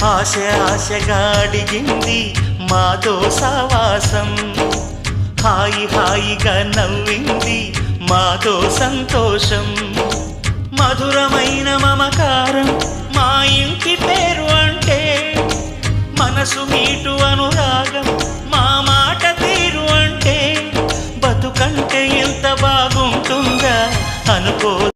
ఆశ ఆశగా అడిగింది మాతో సావాసం, హాయి హాయిగా నవ్వింది మాతో సంతోషం. మధురమైన మమకారం మా ఇంటి పేరు అంటే, మనసు మీటు అనురాగం మా మాట తీరు అంటే, బతుకంటే ఎంత బాగుంటుందా అనుకో.